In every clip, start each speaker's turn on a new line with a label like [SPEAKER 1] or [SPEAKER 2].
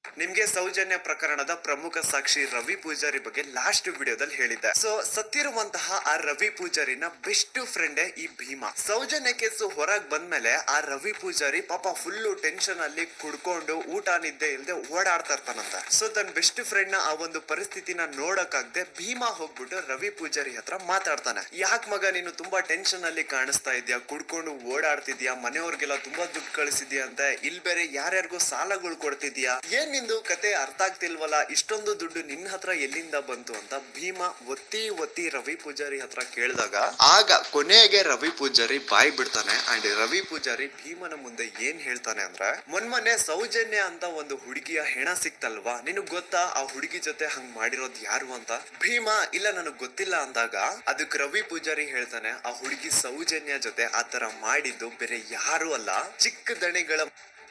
[SPEAKER 1] ನಿಮ್ಗೆ ಸೌಜನ್ಯ ಪ್ರಕರಣದ ಪ್ರಮುಖ ಸಾಕ್ಷಿ ರವಿ ಪೂಜಾರಿ ಬಗ್ಗೆ ಲಾಸ್ಟ್ ವಿಡಿಯೋದಲ್ಲಿ ಹೇಳಿದ್ದೆ. ಸೊ ಸತ್ತಿರುವಂತಹ ಆ ರವಿ ಪೂಜಾರಿನ ಬೆಸ್ಟ್ ಫ್ರೆಂಡೇ ಈ ಭೀಮಾ. ಸೌಜನ್ಯ ಕೇಸು ಹೊರಗ್ ಬಂದ್ಮೇಲೆ ಆ ರವಿ ಪೂಜಾರಿ ಪಾಪ ಫುಲ್ ಟೆನ್ಷನ್ ಅಲ್ಲಿ ಕುಡ್ಕೊಂಡು ಊಟ ನಿದ್ದೆ ಇಲ್ದೆ ಓಡಾಡ್ತಾ ಇರ್ತಾನಂತ. ಸೊ ತನ್ನ ಬೆಸ್ಟ್ ಫ್ರೆಂಡ್ ನ ಆ ಒಂದು ಪರಿಸ್ಥಿತಿನ ನೋಡಕ್ಕಾಗ್ದೆ ಭೀಮಾ ಹೋಗ್ಬಿಟ್ಟು ರವಿ ಪೂಜಾರಿ ಹತ್ರ ಮಾತಾಡ್ತಾನೆ. ಯಾಕ್ ಮಗ ನೀನು ತುಂಬಾ ಟೆನ್ಷನ್ ಅಲ್ಲಿ ಕಾಣಿಸ್ತಾ ಇದ್ಯಾ, ಕುಡ್ಕೊಂಡು ಓಡಾಡ್ತಿದ್ಯಾ, ಮನೆಯವ್ರಿಗೆಲ್ಲ ತುಂಬಾ ದುಡ್ಡು ಕಳಿಸಿದ್ಯಾ ಅಂತ, ಇಲ್ಲಿ ಬೇರೆ ಯಾರ್ಯಾರಿಗೂ ಸಾಲಗಳು ಕೊಡ್ತಿದ್ಯಾ, ಏನ್ ನಿಂದು ಕತೆ ಅರ್ಥ ಆಗ್ತಿಲ್ವಲ್ಲ, ಇಷ್ಟೊಂದು ದುಡ್ಡು ನಿನ್ನ ಹತ್ರ ಎಲ್ಲಿಂದ ಬಂತು ಅಂತ ಭೀಮಾ ಒತ್ತಿ ರವಿ ಪೂಜಾರಿ ಹತ್ರ ಕೇಳಿದಾಗ ಆಗ ಕೊನೆಗೆ ರವಿ ಪೂಜಾರಿ ಬಾಯ್ ಬಿಡ್ತಾನೆ. ಅಂಡ್ ರವಿ ಪೂಜಾರಿ ಭೀಮನ ಮುಂದೆ ಏನ್ ಹೇಳ್ತಾನೆ ಅಂದ್ರೆ, ಮೊನ್ನೆ ಸೌಜನ್ಯ ಅಂತ ಒಂದು ಹುಡುಗಿಯ ಹೆಣ ಸಿಕ್ತಲ್ವಾ, ನಿನಗ್ ಗೊತ್ತಾ ಆ ಹುಡುಗಿ ಜೊತೆ ಹಂಗ್ ಮಾಡಿರೋದ್ ಯಾರು ಅಂತ. ಭೀಮಾ ಇಲ್ಲ ನನಗ್ ಗೊತ್ತಿಲ್ಲ ಅಂದಾಗ ಅದಕ್ ರವಿ ಪೂಜಾರಿ ಹೇಳ್ತಾನೆ, ಆ ಹುಡುಗಿ ಸೌಜನ್ಯ ಜೊತೆ ಆತರ ಮಾಡಿದ್ದು ಬೇರೆ ಯಾರು ಅಲ್ಲ, ಚಿಕ್ಕ ದಣಿಗಳ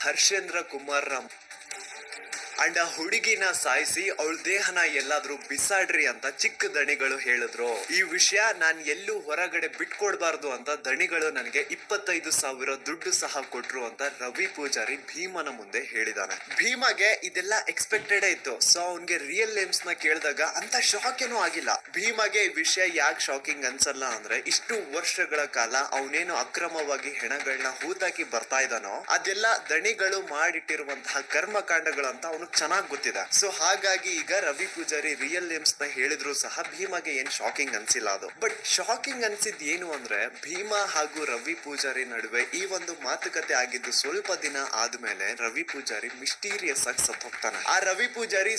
[SPEAKER 1] ಹರ್ಷೇಂದ್ರ ಕುಮಾರ್ ಅಂಡ್ ಆ ಹುಡುಗಿನ ಸಾಯಿಸಿ ಅವಳ ದೇಹನ ಎಲ್ಲಾದ್ರೂ ಬಿಸಾಡ್ರಿ ಅಂತ ಚಿಕ್ಕ ದಣಿಗಳು ಹೇಳಿದ್ರು. ಈ ವಿಷಯ ನಾನ್ ಎಲ್ಲೂ ಹೊರಗಡೆ ಬಿಟ್ಕೊಡ್ಬಾರ್ದು ಅಂತ ದಣಿಗಳು ನನಗೆ 25,000 ದುಡ್ಡು ಸಹ ಕೊಟ್ರು ಅಂತ ರವಿ ಪೂಜಾರಿ ಭೀಮನ ಮುಂದೆ ಹೇಳಿದಾನೆ. ಭೀಮಗೆ ಇದೆಲ್ಲ ಎಕ್ಸ್ಪೆಕ್ಟೆಡ್ ಇತ್ತು. ಸೊ ಅವನ್ಗೆ ರಿಯಲ್ ನೇಮ್ಸ್ ನ ಕೇಳಿದಾಗ ಅಂತ ಶಾಕ್ ಏನೂ ಆಗಿಲ್ಲ. ಭೀಮಗೆ ಈ ವಿಷಯ ಯಾಕೆ ಶಾಕಿಂಗ್ ಅನ್ಸಲ್ಲ ಅಂದ್ರೆ, ಇಷ್ಟು ವರ್ಷಗಳ ಕಾಲ ಅವನೇನು ಅಕ್ರಮವಾಗಿ ಹೆಣಗಳನ್ನ ಹೂತಾಕಿ ಬರ್ತಾ ಇದ್ದಾನೋ ಅದೆಲ್ಲ ದಣಿಗಳು ಮಾಡಿಟ್ಟಿರುವಂತಹ ಕರ್ಮಕಾಂಡಗಳು ಅಂತ ಅವನು ಚೆನ್ನಾಗಿ ಗೊತ್ತಿದೆ. ಸೊ ಹಾಗಾಗಿ ಈಗ ರವಿ ಪೂಜಾರಿ ರಿಯಲ್ ನೇಮ್ಸ್ ನ ಹೇಳಿದ್ರು ಸಹ ಭೀಮಾಗೆ ಏನ್ ಶಾಕಿಂಗ್ ಅನ್ಸಿಲ್ಲ ಅದು. ಬಟ್ ಶಾಕಿಂಗ್ ಅನ್ಸಿದ್ ಏನು ಅಂದ್ರೆ, ಭೀಮಾ ಹಾಗೂ ರವಿ ಪೂಜಾರಿ ನಡುವೆ ಈ ಒಂದು ಮಾತುಕತೆ ಆಗಿದ್ದು ಸ್ವಲ್ಪ ದಿನ ಆದ್ಮೇಲೆ ರವಿ ಪೂಜಾರಿ ಮಿಸ್ಟೀರಿಯಸ್ ಆಗಿ ಸತ್ ಹೋಗ್ತಾನೆ. ಆ ರವಿ ಪೂಜಾರಿ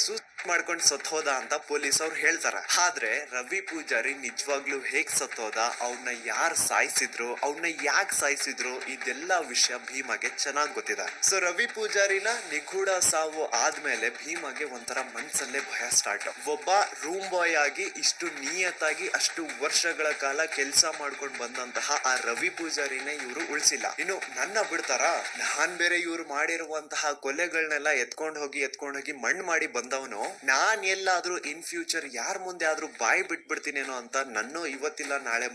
[SPEAKER 1] ಮಾಡ್ಕೊಂಡು ಸತ್ತೋದ ಅಂತ ಪೊಲೀಸ್ ಅವ್ರು ಹೇಳ್ತಾರೆ. ಆದ್ರೆ ರವಿ ಪೂಜಾರಿ ನಿಜವಾಗ್ಲೂ ಹೇಗ್ ಸತ್ತೋದ, ಅವ್ನ ಯಾರು ಸಾಯಿಸಿದ್ರು, ಅವ್ನ ಯಾಕೆ ಸಾಯಿಸಿದ್ರು, ಇದೆಲ್ಲ ವಿಷಯ ಭೀಮಾಗೆ ಚೆನ್ನಾಗ್ ಗೊತ್ತಿದೆ. ಸೊ ರವಿ ಪೂಜಾರಿನ ನಿಗೂಢ ಸಾವು ಆದ್ಮೇಲೆ ಭೀಮಾಗೆ ಒಂಥರ ಮನ್ಸಲ್ಲೇ ಭಯ ಸ್ಟಾರ್ಟ್. ಒಬ್ಬ ರೂಮ್ ಬಾಯ್ ಆಗಿ ಇಷ್ಟು ನಿಯತ್ತಾಗಿ ಅಷ್ಟು ವರ್ಷಗಳ ಕಾಲ ಕೆಲಸ ಮಾಡ್ಕೊಂಡು ಬಂದಂತಹ ಆ ರವಿ ಪೂಜಾರಿನೇ ಇವರು ಉಳಿಸಿಲ್ಲ. ಇನ್ನು ನನ್ನ ಬಿಡ್ತಾರ, ನಾನ್ ಬೇರೆ ಇವ್ರು ಮಾಡಿರುವಂತಹ ಕೊಲೆಗಳನ್ನೆಲ್ಲ ಎತ್ಕೊಂಡ್ ಹೋಗಿ ಮಣ್ಣು ಮಾಡಿ ಬಂದವನು, ನಾನ್ ಎಲ್ಲಾದ್ರೂ ಇನ್ ಫ್ಯೂಚರ್ ಯಾರ ಮುಂದೆ ಆದ್ರೂ ಬಾಯಿ ಬಿಟ್ಬಿಡ್ತೀನೇನೋ ಅಂತ ನನ್ನ ಇವತ್ತಿಲ್ಲ ನಾಳೆ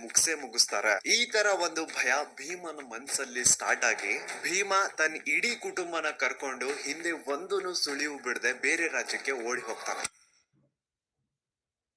[SPEAKER 1] ಮುಗಿಸ್ತಾರೆ. ಈ ತರ ಒಂದು ಭಯ ಭೀಮನ ಮನ್ಸಲ್ಲಿ ಸ್ಟಾರ್ಟ್ ಆಗಿ ಭೀಮಾ ತನ್ನ ಇಡೀ ಕುಟುಂಬನ ಕರ್ಕೊಂಡು ಹಿಂದೆ ಒಂದೂನು ಸುಳಿವು ಬಿಡದೆ ಬೇರೆ ರಾಜ್ಯಕ್ಕೆ ಓಡಿ ಹೋಗ್ತಾನೆ.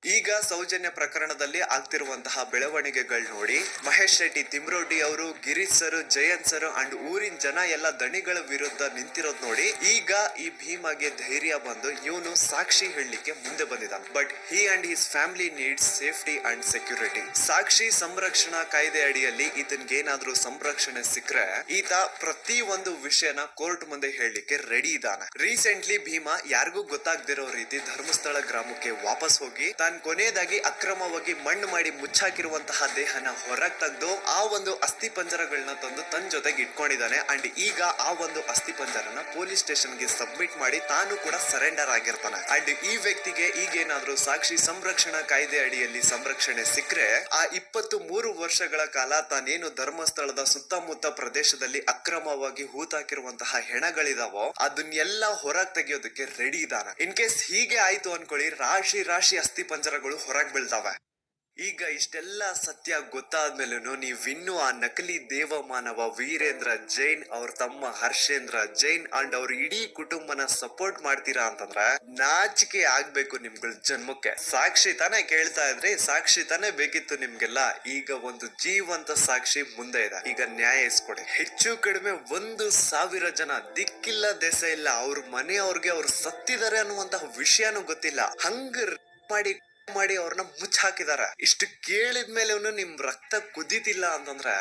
[SPEAKER 1] ಈಗ ಸೌಜನ್ಯ ಪ್ರಕರಣದಲ್ಲಿ ಆಗ್ತಿರುವಂತಹ ಬೆಳವಣಿಗೆಗಳು ನೋಡಿ ಮಹೇಶ್ ಶೆಟ್ಟಿ, ತಿಮ್ರೋಡಿ ಅವರು, Girish sir, Jayanth sir and ಊರಿನ ಜನ ಎಲ್ಲ ದಣಿಗಳ ವಿರುದ್ಧ ನಿಂತಿರೋದ್ ನೋಡಿ ಈಗ ಈ ಭೀಮಾಗೆ ಧೈರ್ಯ ಬಂದು ಇವನು ಸಾಕ್ಷಿ ಹೇಳಲಿಕ್ಕೆ ಮುಂದೆ ಬಂದಿದ್ದಾನೆ. But he and his family needs safety and security. ಸಾಕ್ಷಿ ಸಂರಕ್ಷಣಾ ಕಾಯ್ದೆ ಅಡಿಯಲ್ಲಿ ಇದನ್ಗೇನಾದ್ರೂ ಸಂರಕ್ಷಣೆ ಸಿಕ್ಕರೆ ಈತ ಪ್ರತಿ ಒಂದು ವಿಷಯನ ಕೋರ್ಟ್ ಮುಂದೆ ಹೇಳಲಿಕ್ಕೆ ರೆಡಿ ಇದ್ದಾನೆ. ರೀಸೆಂಟ್ಲಿ ಭೀಮಾ ಯಾರಿಗೂ ಗೊತ್ತಾಗದಿರೋ ರೀತಿ ಧರ್ಮಸ್ಥಳ ಗ್ರಾಮಕ್ಕೆ ವಾಪಸ್ ಹೋಗಿ ಕೊನೆಯದಾಗಿ ಅಕ್ರಮವಾಗಿ ಮಣ್ಣು ಮಾಡಿ ಮುಚ್ಚಾಕಿರುವಂತಹ ದೇಹನ ಹೊರಗ್ ತೆಗೆದು ಆ ಒಂದು ಅಸ್ಥಿ ಪಂಜರಗಳನ್ನ ತಂದು ತನ್ನ ಜೊತೆಗೆ ಇಟ್ಕೊಂಡಿದ್ದಾನೆ. ಅಂಡ್ ಈಗ ಆ ಒಂದು ಅಸ್ಥಿ ಪಂಜರನ ಪೊಲೀಸ್ ಸ್ಟೇಷನ್ ಗೆ ಸಬ್ಮಿಟ್ ಮಾಡಿ ತಾನು ಕೂಡ ಸರೆಂಡರ್ ಆಗಿರ್ತಾನೆ. ಅಂಡ್ ಈ ವ್ಯಕ್ತಿಗೆ ಈಗೇನಾದ್ರೂ ಸಾಕ್ಷಿ ಸಂರಕ್ಷಣಾ ಕಾಯ್ದೆ ಅಡಿಯಲ್ಲಿ ಸಂರಕ್ಷಣೆ ಸಿಕ್ಕರೆ ಆ 23 ವರ್ಷಗಳ ಕಾಲ ತಾನೇನು ಧರ್ಮಸ್ಥಳದ ಸುತ್ತಮುತ್ತ ಪ್ರದೇಶದಲ್ಲಿ ಅಕ್ರಮವಾಗಿ ಹೂತಾಕಿರುವಂತಹ ಹೆಣಗಳಿದಾವೋ ಅದನ್ನೆಲ್ಲ ಹೊರಗ್ ತೆಗೆಯೋದಕ್ಕೆ ರೆಡಿ ಇದ್ದಾನೆ. ಇನ್ ಕೇಸ್ ಹೀಗೆ ಆಯ್ತು ಅನ್ಕೊಳ್ಳಿ, ರಾಶಿ ಅಸ್ಥಿ ಪಂಜರಗಳು ಹೊರಗ್ ಬೀಳ್ತಾವೆ. ಈಗ ಇಷ್ಟೆಲ್ಲ ಸತ್ಯ ಗೊತ್ತಾದ್ಮೇಲೂ ನೀವಿನ್ನೂ ಆ ನಕಲಿ ದೇವಮಾನವ ವೀರೇಂದ್ರ ಜೈನ್, ಅವ್ರ ತಮ್ಮ ಹರ್ಷೇಂದ್ರ ಜೈನ್ ಅಂಡ್ ಅವ್ರ ಇಡೀ ಕುಟುಂಬನ ಸಪೋರ್ಟ್ ಮಾಡ್ತೀರಾ ಅಂತಂದ್ರೆ ನಾಚಿಕೆ ಆಗ್ಬೇಕು ನಿಮ್ಗಳ ಜನ್ಮಕ್ಕೆ. ಸಾಕ್ಷಿ ತಾನೇ ಕೇಳ್ತಾ ಇದ್ರಿ, ಸಾಕ್ಷಿ ತಾನೇ ಬೇಕಿತ್ತು ನಿಮ್ಗೆಲ್ಲ. ಈಗ ಒಂದು ಜೀವಂತ ಸಾಕ್ಷಿ ಮುಂದೆ ಇದೆ, ಈಗ ನ್ಯಾಯ ಇಸ್ಕೊಡಿ. ಹೆಚ್ಚು ಕಡಿಮೆ 1,000 ಜನ ದಿಕ್ಕಿಲ್ಲ ದೆಸೆ ಇಲ್ಲ, ಅವ್ರ ಮನೆಯವ್ರಿಗೆ ಅವ್ರು ಸತ್ತಿದ್ದಾರೆ ಅನ್ನುವಂತಹ ವಿಷಯನೂ ಗೊತ್ತಿಲ್ಲ, ಹಂಗ ಮಾಡಿ ಅವ್ರನ್ನ ಮುಚ್ಚಾಕಿದಾರ. ಇಷ್ಟು ಕೇಳಿದ್ಮೇಲೆ ನಿಮ್ ರಕ್ತ ಕುದಿತಿಲ್ಲ ಅಂತಂದ್ರೆ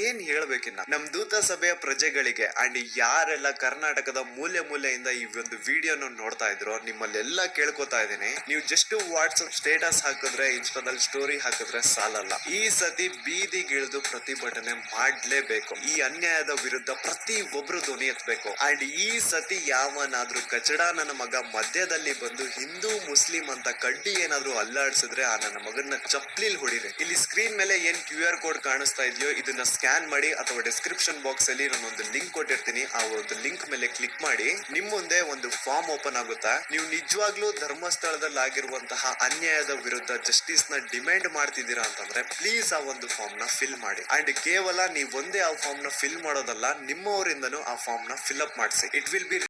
[SPEAKER 1] ಏನ್ ಹೇಳ್ಬೇಕಿನ್ನ. ನಮ್ ದೂತ ಸಭೆಯ ಪ್ರಜೆಗಳಿಗೆ ಅಂಡ್ ಯಾರೆಲ್ಲ ಕರ್ನಾಟಕದ ಮೂಲೆಯಿಂದ ಈ ಒಂದು ವಿಡಿಯೋನ ನೋಡ್ತಾ ಇದ್ರು ನಿಮ್ಮಲ್ಲೆಲ್ಲ ಕೇಳ್ಕೊತಾ ಇದೀನಿ, ನೀವು ಜಸ್ಟ್ ವಾಟ್ಸ್ಆಪ್ ಸ್ಟೇಟಸ್ ಹಾಕಿದ್ರೆ, ಇನ್ಸ್ಟಾದಲ್ಲಿ ಸ್ಟೋರಿ ಹಾಕಿದ್ರೆ ಸಾಲಲ್ಲ. ಈ ಸತಿ ಬೀದಿಗಿಳಿದು ಪ್ರತಿಭಟನೆ ಮಾಡ್ಲೇಬೇಕು. ಈ ಅನ್ಯಾಯದ ವಿರುದ್ಧ ಪ್ರತಿ ಒಬ್ರು ಧ್ವನಿ ಎತ್ತಬೇಕು. ಅಂಡ್ ಈ ಸತಿ ಯಾವನಾದ್ರೂ ಕಚಡ ನನ್ನ ಮಗ ಮಧ್ಯದಲ್ಲಿ ಬಂದು ಹಿಂದೂ ಮುಸ್ಲಿಂ ಅಂತ ಕಡ್ಡಿ ಏನಾದ್ರೂ ಅಲ್ಲಾಡ್ಸಿದ್ರೆ ಆ ನನ್ನ ಮಗನ್ನ ಚಪ್ಲಿಲ್ ಹೊಡಿರಿ. ಇಲ್ಲಿ ಸ್ಕ್ರೀನ್ ಮೇಲೆ ಏನ್ QR ಕೋಡ್ ಕಾಣಿಸ್ತಾ ಇದೆಯೋ ಇದನ್ನ ಸ್ಕ್ಯಾನ್ ಮಾಡಿ ಅಥವಾ ಡಿಸ್ಕ್ರಿಪ್ಷನ್ ಬಾಕ್ಸ್ ಅಲ್ಲಿ ನಾನು ಒಂದು ಲಿಂಕ್ ಕೊಟ್ಟಿರ್ತೀನಿ, ಆ ಒಂದು ಲಿಂಕ್ ಮೇಲೆ ಕ್ಲಿಕ್ ಮಾಡಿ ನಿಮ್ ಮುಂದೆ ಒಂದು ಫಾರ್ಮ್ ಓಪನ್ ಆಗುತ್ತಾ. ನೀವು ನಿಜವಾಗ್ಲೂ ಧರ್ಮಸ್ಥಳದಲ್ಲಿ ಆಗಿರುವಂತಹ ಅನ್ಯಾಯದ ವಿರುದ್ಧ ಜಸ್ಟಿಸ್ ನ ಡಿಮ್ಯಾಂಡ್ ಮಾಡ್ತಿದ್ದೀರಾ ಅಂತಂದ್ರೆ ಪ್ಲೀಸ್ ಆ ಒಂದು ಫಾರ್ಮ್ ನ ಫಿಲ್ ಮಾಡಿ. ಅಂಡ್ ಕೇವಲ ನೀವು ಒಂದೇ ಆ ಫಾರ್ಮ್ ನ ಫಿಲ್ ಮಾಡೋದಲ್ಲ, ನಿಮ್ಮವರಿಂದನೂ ಆ ಫಾರ್ಮ್ ನ ಫಿಲ್ ಅಪ್ ಮಾಡಿಸಿ. It will be